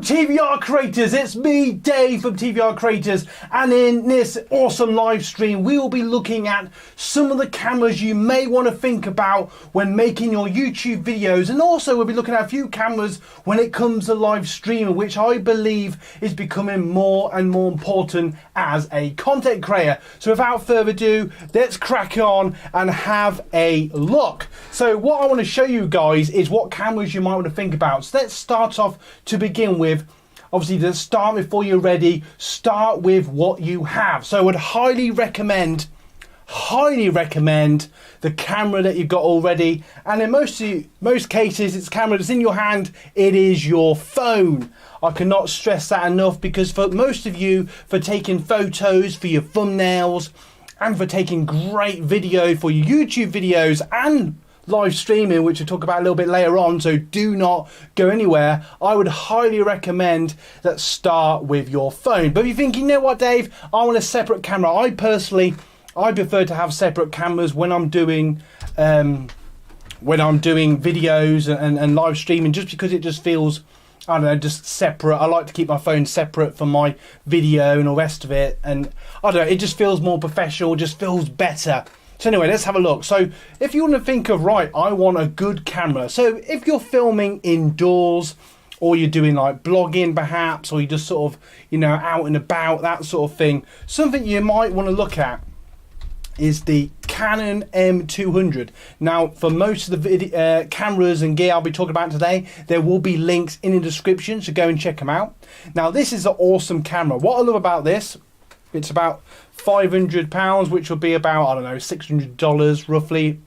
TVR creators, it's me Dave from TVR creators, and in this awesome live stream we will be looking at some of the cameras you may want to think about when making your YouTube videos, and also we'll be looking at a few cameras when it comes to live streaming, which I believe is becoming more and more important as a content creator. So without further ado, let's crack on and have a look. So what I want to show you guys is what cameras you might want to think about. So let's start off to begin with. Obviously, to start before you're ready, start with what you have. So I would highly recommend the camera that you've got already, and in most cases it's a camera that's in your hand. It is your phone. I cannot stress that enough, because for most of you, for taking photos for your thumbnails and for taking great video for your YouTube videos and live streaming, which we'll talk about a little bit later on, so do not go anywhere, I would highly recommend that start with your phone. But if you think, you know what, Dave, I want a separate camera, I prefer to have separate cameras when I'm doing videos and live streaming, just because it just feels, I don't know, just separate. I like to keep my phone separate from my video and all the rest of it, and I don't know, it just feels more professional, just feels better. So anyway, let's have a look. So if you want to think of, right, I want a good camera. So if you're filming indoors, or you're doing like blogging perhaps, or you're just sort of, you know, out and about, that sort of thing, something you might want to look at is the Canon M200. Now, for most of the cameras and gear I'll be talking about today, there will be links in the description, so go and check them out. Now, this is an awesome camera. What I love about this, it's about £500, which will be about, I don't know, $600 roughly.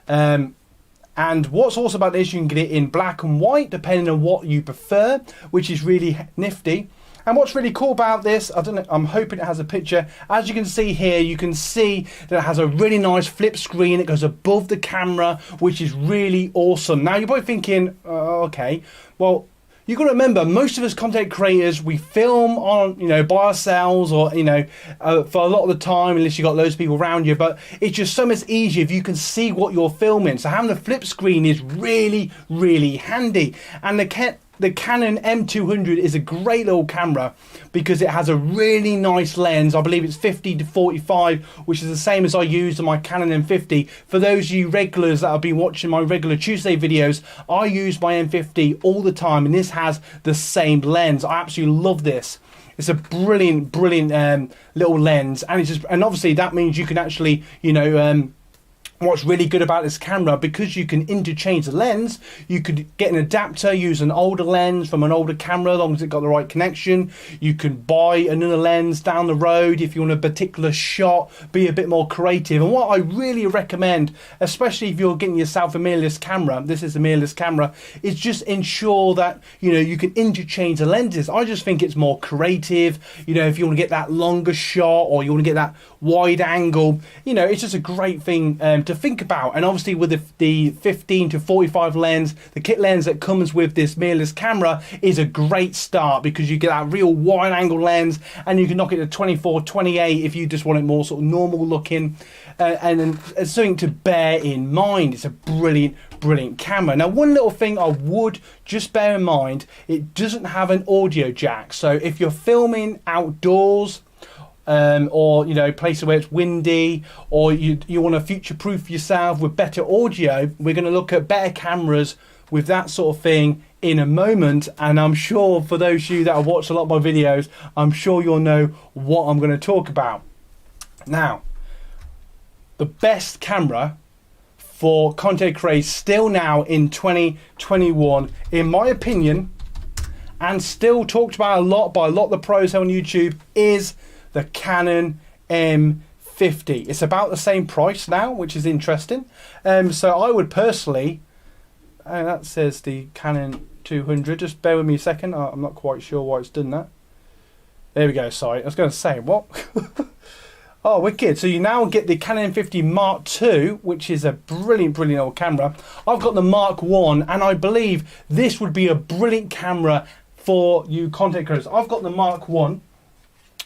And what's awesome about this, you can get it in black and white, depending on what you prefer, which is really nifty. And what's really cool about this, I don't know, I'm hoping it has a picture. As you can see here, you can see that it has a really nice flip screen. It goes above the camera, which is really awesome. Now, you're probably thinking, okay, well, you've got to remember, most of us content creators, we film on, you know, by ourselves, or, you know, for a lot of the time, unless you've got loads of people around you. But it's just so much easier if you can see what you're filming. So having the flip screen is really, really handy. And the Canon M200 is a great little camera because it has a really nice lens. I believe it's 50-45, which is the same as I use on my Canon M50. For those of you regulars that have been watching my regular Tuesday videos, I use my M50 all the time, and this has the same lens. I absolutely love this. It's a brilliant little lens, and obviously that means you can actually, you know, what's really good about this camera, because you can interchange the lens, you could get an adapter, use an older lens from an older camera, as long as it's got the right connection. You can buy another lens down the road if you want a particular shot, be a bit more creative. And what I really recommend, especially if you're getting yourself a mirrorless camera, this is a mirrorless camera, is just ensure that, you know, you can interchange the lenses. I just think it's more creative. You know, if you want to get that longer shot, or you want to get that wide angle, you know, it's just a great thing to think about. And obviously with the 15-45 lens, the kit lens that comes with this mirrorless camera, is a great start, because you get that real wide angle lens, and you can knock it to 24-28 if you just want it more sort of normal looking. And it's something to bear in mind. It's a brilliant camera. Now, one little thing I would just bear in mind, it doesn't have an audio jack. So if you're filming outdoors, or, you know, places where it's windy, or you want to future-proof yourself with better audio, we're going to look at better cameras with that sort of thing in a moment. And I'm sure for those of you that have watched a lot of my videos, I'm sure you'll know what I'm going to talk about. Now, the best camera for content creators still now in 2021, in my opinion, and still talked about a lot by a lot of the pros on YouTube, is the Canon M50. It's about the same price now, which is interesting. So I would personally, that says the Canon 200. Just bear with me a second. I'm not quite sure why it's done that. There we go. Sorry, I was going to say what. Oh, wicked. So you now get the Canon M50 Mark II, which is a brilliant old camera. I've got the Mark I, and I believe this would be a brilliant camera for you content creators. I've got the Mark I,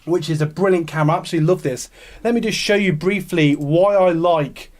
which is a brilliant camera. I absolutely love this. Let me just show you briefly why I like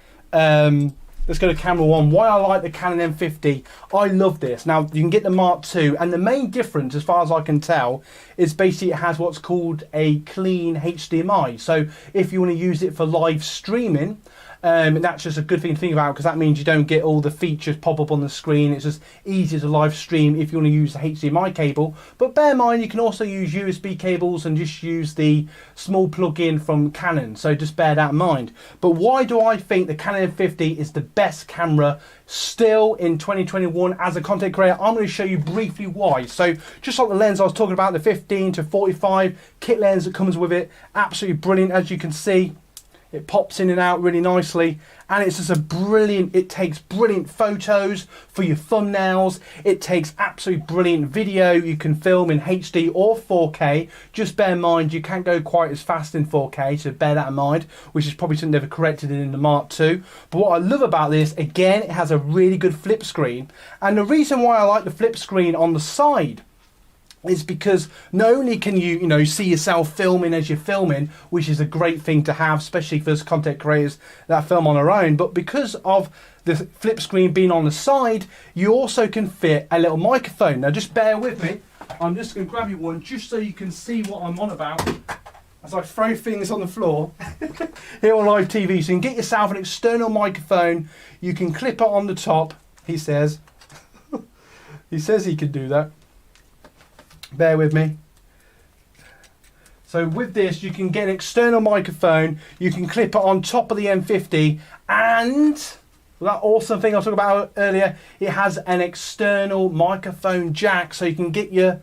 let's go to camera 1. Why I like the Canon M50. I love this. Now, you can get the Mark II, and the main difference, as far as I can tell, is basically it has what's called a clean HDMI. So if you want to use it for live streaming, that's just a good thing to think about, because that means you don't get all the features pop up on the screen. It's just easier to live stream if you want to use the HDMI cable. But bear in mind, you can also use USB cables and just use the small plug-in from Canon. So just bear that in mind. But why do I think the Canon M50 is the best camera still in 2021 as a content creator? I'm going to show you briefly why. So just like the lens I was talking about, the 15 to 45 kit lens that comes with it, absolutely brilliant. As you can see, it pops in and out really nicely, and it's just a brilliant, it takes brilliant photos for your thumbnails. It takes absolutely brilliant video. You can film in HD or 4K. Just bear in mind, you can't go quite as fast in 4K, so bear that in mind, which is probably something they've corrected in the Mark II. But what I love about this, again, it has a really good flip screen. And the reason why I like the flip screen on the side is because not only can you see yourself filming as you're filming, which is a great thing to have, especially for us content creators that film on our own, but because of the flip screen being on the side, you also can fit a little microphone. Now just bear with me, I'm just going to grab you one just so you can see what I'm on about as I throw things on the floor here on live TV. So you can get yourself an external microphone, you can clip it on the top, he says. He says he can do that. Bear with me. So with this, you can get an external microphone, you can clip it on top of the M50, and that awesome thing I was talking about earlier, it has an external microphone jack, so you can get your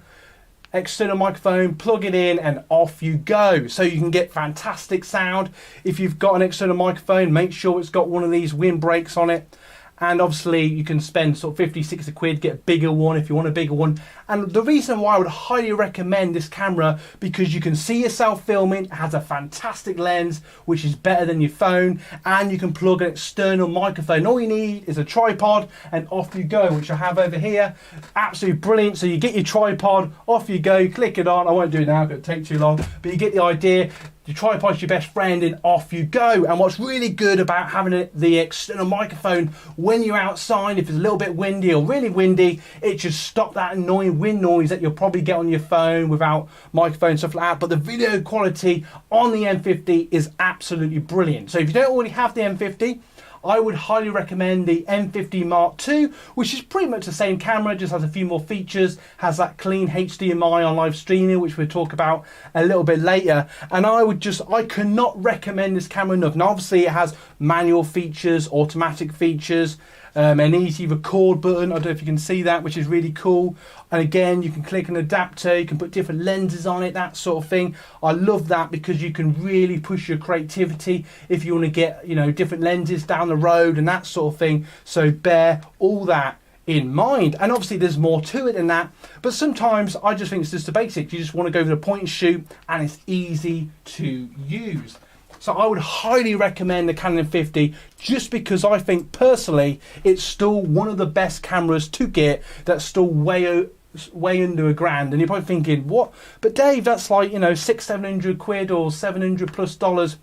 external microphone, plug it in, and off you go. So you can get fantastic sound. If you've got an external microphone, make sure it's got one of these windbreaks on it. And obviously you can spend sort of 50, 60 quid, get a bigger one if you want a bigger one. And the reason why I would highly recommend this camera, because you can see yourself filming, it has a fantastic lens, which is better than your phone, and you can plug an external microphone. All you need is a tripod, and off you go, which I have over here. Absolutely brilliant. So you get your tripod, off you go, click it on. I won't do it now, it'll take too long, but you get the idea. Your tripod's your best friend, and off you go. And what's really good about having the external microphone when you're outside, if it's a little bit windy or really windy, it just stops that annoying wind noise that you'll probably get on your phone without microphone and stuff like that. But the video quality on the M50 is absolutely brilliant. So if you don't already have the M50, I would highly recommend the M50 Mark II, which is pretty much the same camera, just has a few more features, has that clean HDMI on live streaming, which we'll talk about a little bit later. And I cannot recommend this camera enough. Now obviously it has manual features, automatic features, an easy record button, I don't know if you can see that, which is really cool. And again, you can click an adapter, you can put different lenses on it, that sort of thing. I love that because you can really push your creativity if you want to get different lenses down the road and that sort of thing. So bear all that in mind. And obviously there's more to it than that, but sometimes I just think it's just the basics. You just want to go for the point and shoot, and it's easy to use. So I would highly recommend the Canon M50, just because I think personally it's still one of the best cameras to get that's still way under $1,000. And you're probably thinking, what? But Dave, that's like 600-700 quid or $700+.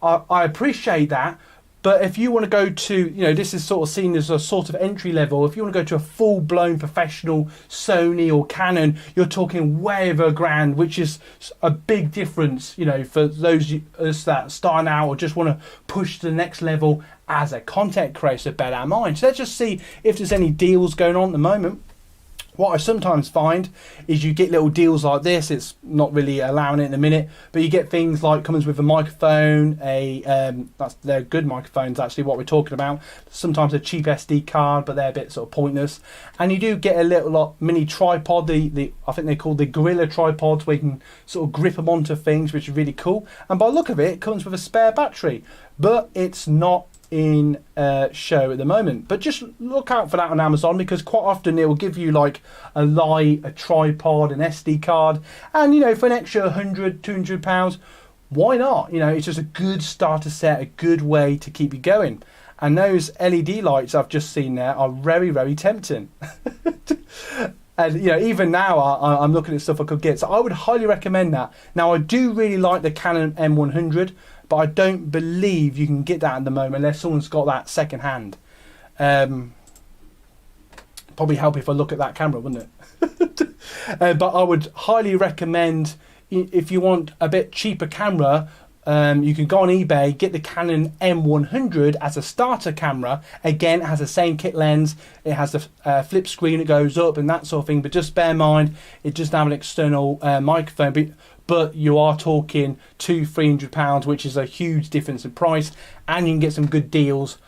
I appreciate that. But if you want to go to, this is sort of seen as a sort of entry level. If you want to go to a full-blown professional Sony or Canon, you're talking way over $1,000, which is a big difference, for those of us that are starting out or just want to push to the next level as a content creator. Bear that in mind. So let's just see if there's any deals going on at the moment. What I sometimes find is you get little deals like this. It's not really allowing it in a minute, but you get things like comes with a microphone, they're good microphones actually, what we're talking about. Sometimes a cheap SD card, but they're a bit sort of pointless. And you do get a little mini tripod, I think they're called the Gorilla tripods, where you can sort of grip them onto things, which is really cool. And by the look of it, it comes with a spare battery, but it's not in show at the moment. But just look out for that on Amazon, because quite often it will give you like a light, a tripod, an SD card, and for an extra £100-200, why not? It's just a good starter set, a good way to keep you going. And those LED lights I've just seen there are very, very tempting. And even now I'm looking at stuff I could get, so I would highly recommend that. Now I do really like the Canon M100, but I don't believe you can get that at the moment unless someone's got that second hand. Probably help if I look at that camera, wouldn't it? But I would highly recommend, if you want a bit cheaper camera, you can go on eBay, get the Canon M100 as a starter camera. Again, it has the same kit lens, it has the flip screen that goes up and that sort of thing, but just bear in mind it doesn't have an external microphone, but you are talking £200–300, which is a huge difference in price, and you can get some good deals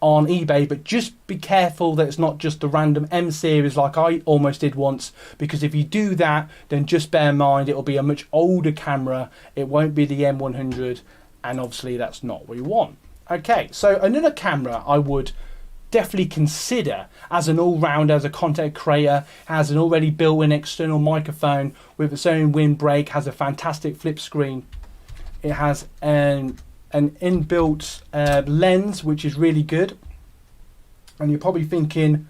on eBay. But just be careful that it's not just a random M series like I almost did once, because if you do that, then just bear in mind it will be a much older camera, it won't be the M100, and obviously that's not what you want. Okay, so another camera I would definitely consider as an all-rounder, as a content creator, has an already built-in external microphone with its own windbreak, has a fantastic flip screen, it has an inbuilt lens which is really good, and you're probably thinking,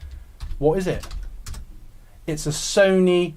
what is it? It's a Sony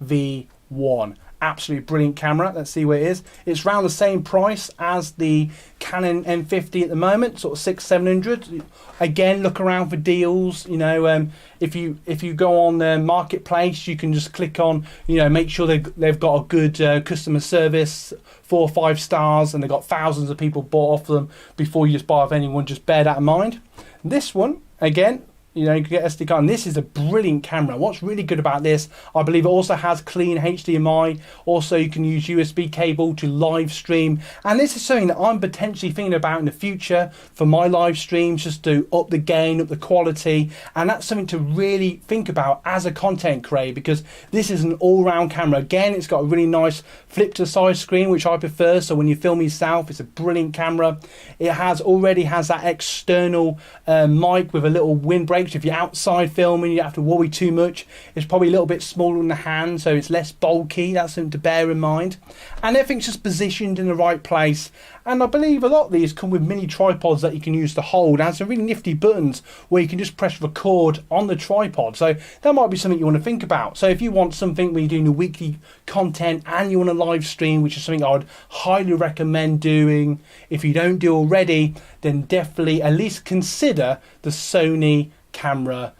ZV-1. Absolutely brilliant camera. Let's see where it is. It's around the same price as the Canon M50 at the moment, sort of $600–700. Again, look around for deals. You know, if you go on the marketplace, you can just click on, you know, make sure they've got a good customer service, 4 or 5 stars, and they've got thousands of people bought off them before you just buy off anyone. Just bear that in mind. This one, again, you know, you can get SD card, and this is a brilliant camera. What's really good about this, I believe it also has clean HDMI. Also, you can use USB cable to live stream, and this is something that I'm potentially thinking about in the future for my live streams, just to up the gain, up the quality, and that's something to really think about as a content creator, because this is an all-round camera. Again, it's got a really nice flip to side screen, which I prefer, so when you film yourself, it's a brilliant camera. It already has that external mic with a little windbreak. If you're outside filming, you don't have to worry too much. It's probably a little bit smaller in the hand, so it's less bulky. That's something to bear in mind. And everything's just positioned in the right place. And I believe a lot of these come with mini tripods that you can use to hold, and some really nifty buttons where you can just press record on the tripod. So that might be something you want to think about. So if you want something where you're doing a weekly content and you want to live stream, which is something I would highly recommend doing, if you don't do already, then definitely at least consider the Sony camera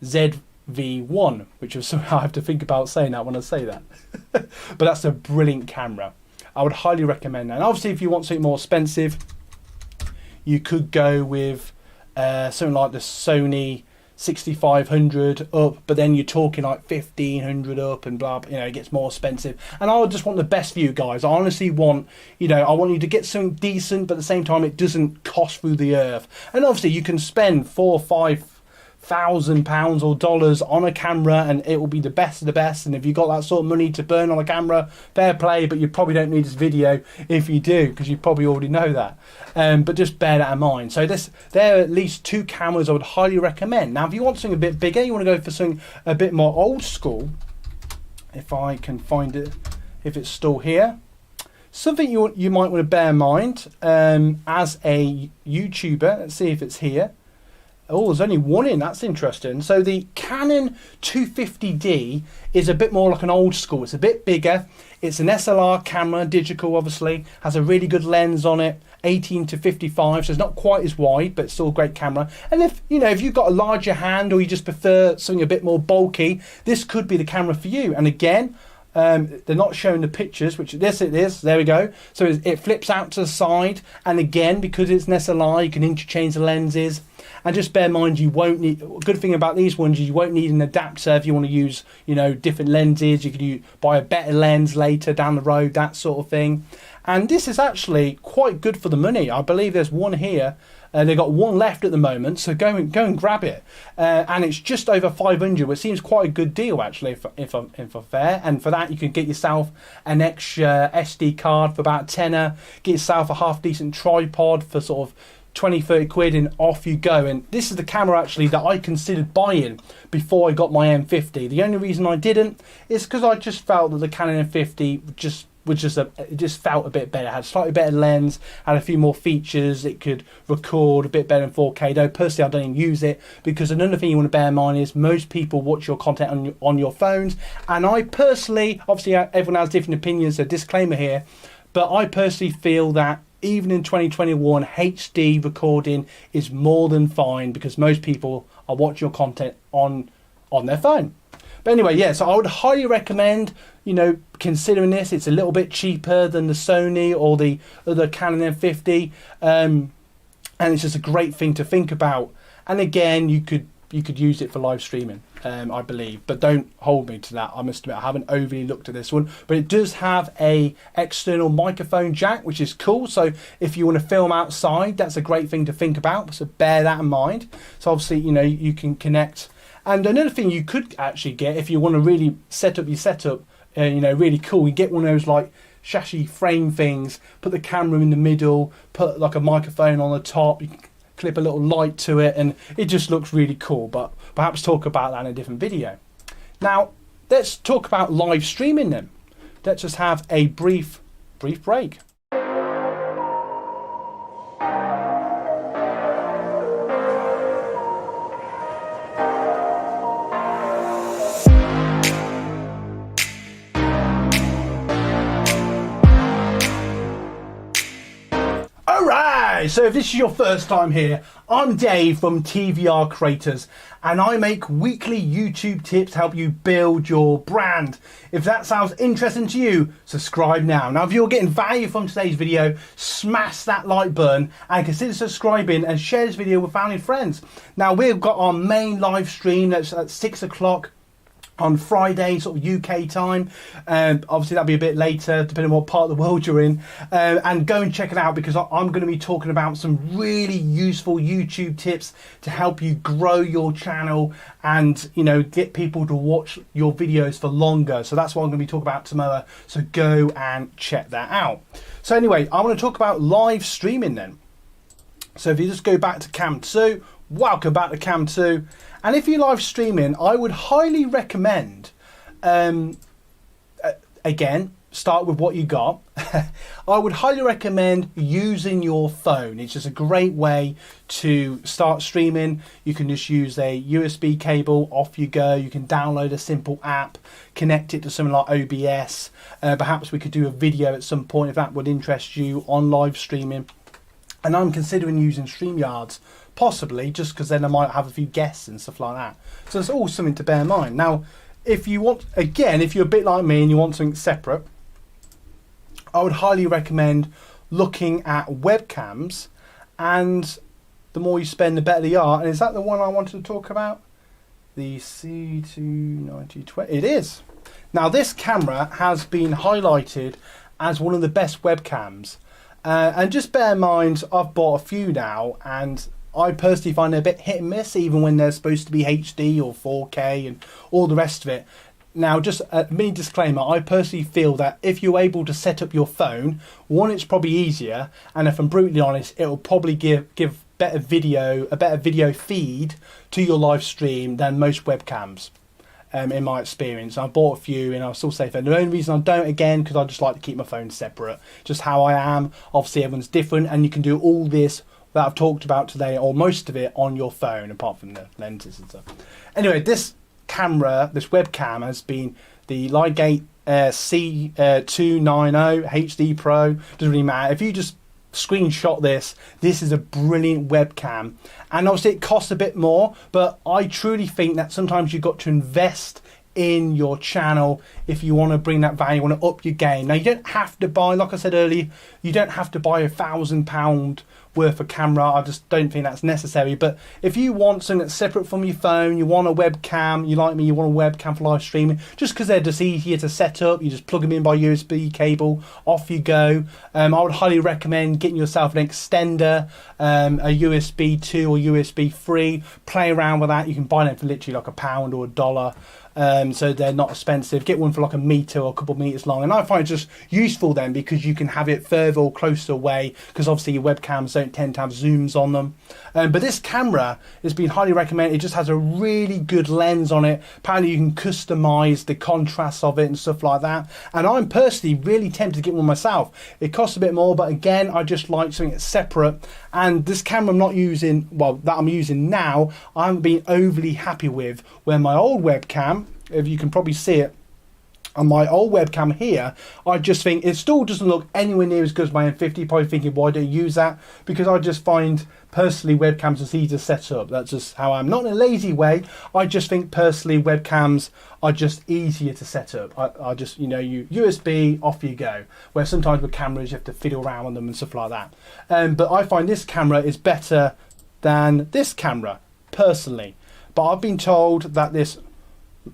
ZV-1, which is something I have to think about saying that when I say that. But that's a brilliant camera. I would highly recommend that. And obviously, if you want something more expensive, you could go with something like the Sony 6500 up, but then you're talking like 1500 up and blah, you know, it gets more expensive. And I would just want the best for you guys. I honestly want, you know, I want you to get something decent, but at the same time, it doesn't cost through the earth. And obviously, you can spend £4,000 or £5,000 or dollars on a camera, and it will be the best of the best. And if you've got that sort of money to burn on a camera, fair play, but you probably don't need this video if you do, because you probably already know that. But just bear that in mind. So there are at least 2 cameras I would highly recommend. Now, if you want something a bit bigger, you want to go for something a bit more old school, if I can find it, if it's still here. Something you might want to bear in mind as a YouTuber. Let's see if it's here. Oh, there's only one in. That's interesting. So the Canon 250D is a bit more like an old school. It's a bit bigger. It's an SLR camera, digital obviously. Has a really good lens on it, 18–55. So it's not quite as wide, but it's still a great camera. And if you've got a larger hand, or you just prefer something a bit more bulky, this could be the camera for you. And again, they're not showing the pictures, which this it is. There we go. So it flips out to the side, and again, because it's an SLR, you can interchange the lenses. And just bear in mind, you won't need. Good thing about these ones is you won't need an adapter if you want to use, different lenses. You can buy a better lens later down the road, that sort of thing. And this is actually quite good for the money. I believe there's one here. They've got one left at the moment, so go and grab it. And it's just over 500, which seems quite a good deal actually, if I'm fair. And for that, you can get yourself an extra SD card for about tenner. Get yourself a half decent tripod for sort of 20–30 quid, and off you go. And this is the camera actually that I considered buying before I got my M50. The only reason I didn't is because I just felt that the Canon M50 it just felt a bit better. It had a slightly better lens, had a few more features. It could record a bit better in 4K. Though personally, I don't even use it, because another thing you want to bear in mind is most people watch your content on your phones. And I personally, obviously everyone has different opinions, so disclaimer here, but I personally feel that even in 2021, HD recording is more than fine because most people are watching your content on their phone. But anyway, yeah, so I would highly recommend, you know, considering this. It's a little bit cheaper than the Sony or the other Canon M50, and it's just a great thing to think about. And again, you could use it for live streaming, I believe, but don't hold me to that. I must admit, I haven't overly looked at this one, but it does have a external microphone jack, which is cool. So if you want to film outside, that's a great thing to think about. So bear that in mind. So obviously, you know, you can connect. And another thing you could actually get if you want to really set up your setup, you know, really cool, you get one of those like chassis frame things, put the camera in the middle, put like a microphone on the top, you can clip a little light to it, and it just looks really cool. But perhaps talk about that in a different video. Now, let's talk about live streaming then. Let's just have a brief break. So if this is your first time here, I'm Dave from TVR Creators, and I make weekly YouTube tips to help you build your brand. If that sounds interesting to you, subscribe now. Now, if you're getting value from today's video, smash that like button and consider subscribing and share this video with family and friends. Now, we've got our main live stream that's at 6 o'clock on Friday, sort of UK time. Obviously that'll be a bit later depending on what part of the world you're in, and go and check it out because I'm going to be talking about some really useful YouTube tips to help you grow your channel and, you know, get people to watch your videos for longer. So that's what I'm going to be talking about tomorrow, so go and check that out. So anyway, I want to talk about live streaming then. So if you just go back to Cam 2, welcome back to Cam 2. And if you're live streaming, I would highly recommend, again, start with what you got. I would highly recommend using your phone. It's just a great way to start streaming. You can just use a USB cable, off you go. You can download a simple app, connect it to something like OBS. Perhaps we could do a video at some point if that would interest you on live streaming. And I'm considering using StreamYards, possibly, just because then I might have a few guests and stuff like that. So it's all something to bear in mind. Now, if you want, again, if you're a bit like me and you want something separate, I would highly recommend looking at webcams, and the more you spend, the better they are. And is that the one I wanted to talk about? The C29020. It is. Now, this camera has been highlighted as one of the best webcams. And just bear in mind, I've bought a few now, and I personally find it a bit hit and miss, even when they're supposed to be HD or 4K and all the rest of it. Now, just a mini disclaimer, I personally feel that if you're able to set up your phone, one, it's probably easier, and if I'm brutally honest, it will probably give a better video feed to your live stream than most webcams. In my experience, I bought a few and I'll still say that. The only reason I don't, again, because I just like to keep my phone separate, just how I am. Obviously everyone's different, and you can do all this that I've talked about today, or most of it, on your phone, apart from the lenses and stuff. Anyway, this camera, this webcam, has been the Ligate C290 HD Pro. Doesn't really matter if you just screenshot this. This is a brilliant webcam, and obviously it costs a bit more, but I truly think that sometimes you've got to invest in your channel if you want to bring that value, you want to up your game. Now, you don't have to buy, like I said earlier, you don't have to buy £1,000 worth of camera. I just don't think that's necessary. But if you want something that's separate from your phone, you want a webcam, you like me, you want a webcam for live streaming, just because they're just easier to set up, you just plug them in by USB cable, off you go. I would highly recommend getting yourself an extender, a USB 2 or USB 3. Play around with that. You can buy them for literally like £1 or $1. So they're not expensive. Get one for like a metre or a couple of metres long, and I find it just useful then because you can have it further or closer away, because obviously your webcams don't tend to have zooms on them. But this camera has been highly recommended. It just has a really good lens on it. Apparently you can customise the contrast of it and stuff like that, and I'm personally really tempted to get one myself. It costs a bit more, but again, I just like something that's separate. And this camera I'm not using, well, that I'm using now, I haven't been overly happy with, where my old webcam, if you can probably see it, on my old webcam here, I just think it still doesn't look anywhere near as good as my M50. Probably thinking, why don't you use that? Because I just find personally webcams is easy to set up. That's just how I'm. Not in a lazy way. I just think personally webcams are just easier to set up. I just, you know, you USB, off you go. Where sometimes with cameras you have to fiddle around with them and stuff like that. But I find this camera is better than this camera personally. But I've been told that this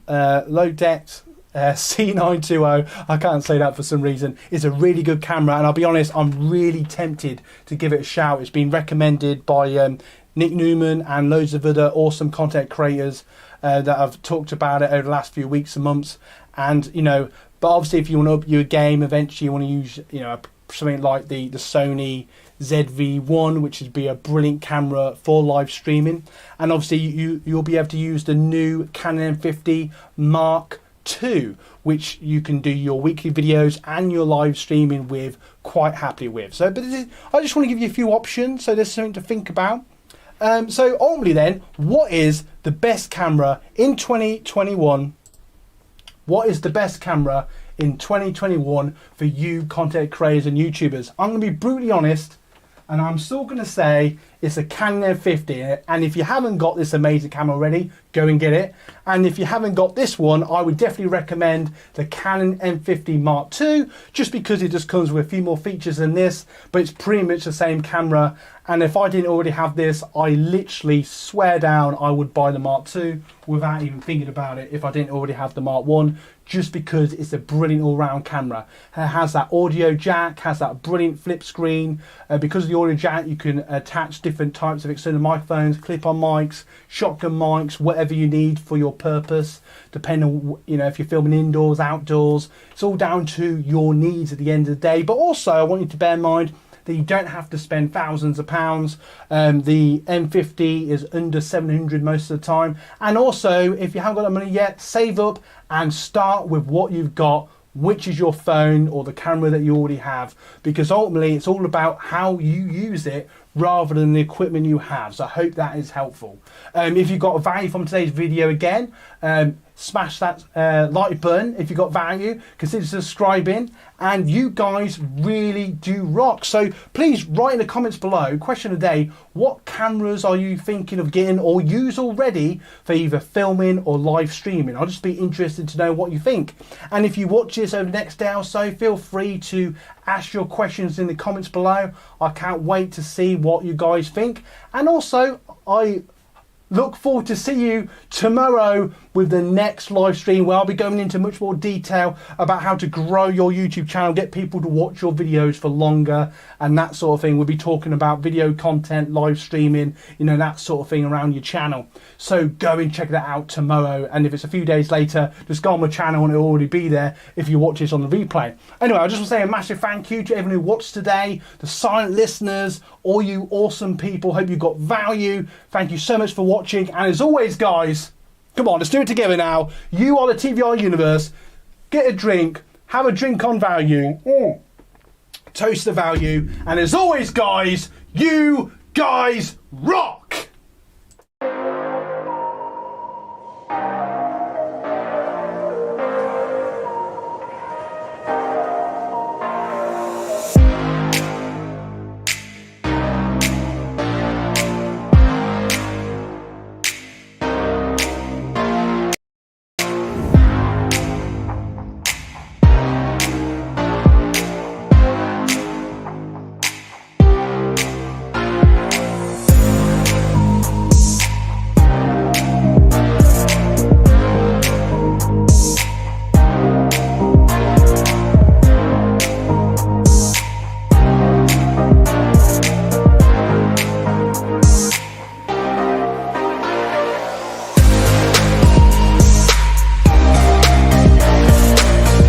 Lodex C920, I can't say that for some reason, is a really good camera, and I'll be honest, I'm really tempted to give it a shout. It's been recommended by Nick Newman and loads of other awesome content creators that have talked about it over the last few weeks and months. And you know, but obviously if you want to up your game, eventually you want to use, you know, something like the Sony ZV-1, which would be a brilliant camera for live streaming. And obviously you'll be able to use the new Canon M50 Mark II, which you can do your weekly videos and your live streaming with quite happily with. So, but I just want to give you a few options, so there's something to think about. So ultimately then, what is the best camera in 2021? What is the best camera in 2021 for you content creators and YouTubers? I'm going to be brutally honest, and I'm still going to say it's a Canon M50. And if you haven't got this amazing camera already, go and get it. And if you haven't got this one, I would definitely recommend the Canon M50 Mark II, just because it just comes with a few more features than this, but it's pretty much the same camera. And if I didn't already have this, I literally swear down I would buy the Mark II without even thinking about it if I didn't already have the Mark I, just because it's a brilliant all-round camera. It has that audio jack, has that brilliant flip screen. Because of the audio jack, you can attach different types of external microphones, clip-on mics, shotgun mics, whatever you need for your purpose, depending on, you know, if you're filming indoors, outdoors. It's all down to your needs at the end of the day. But also, I want you to bear in mind that you don't have to spend thousands of pounds. The M50 is under 700 most of the time. And also, if you haven't got that money yet, save up and start with what you've got, which is your phone or the camera that you already have, because ultimately it's all about how you use it rather than the equipment you have. So I hope that is helpful. If you got value from today's video, again, smash that like button. If you got value, consider subscribing, and you guys really do rock. So please write in the comments below, question of the day, what cameras are you thinking of getting or use already for either filming or live streaming? I'll just be interested to know what you think. And if you watch this over the next day or so, feel free to ask your questions in the comments below. I can't wait to see what you guys think. And also, I look forward to see you tomorrow with the next live stream, where I'll be going into much more detail about how to grow your YouTube channel, get people to watch your videos for longer and that sort of thing. We'll be talking about video content, live streaming, you know, that sort of thing around your channel. So go and check that out tomorrow. And if it's a few days later, just go on my channel and it'll already be there if you watch this on the replay. Anyway, I just want to say a massive thank you to everyone who watched today, the silent listeners, all you awesome people. Hope you got value. Thank you so much for watching. And as always, guys, come on, let's do it together now. You are the TVR universe. Get a drink. Have a drink on value. Toast the value. And as always, guys, you guys rock!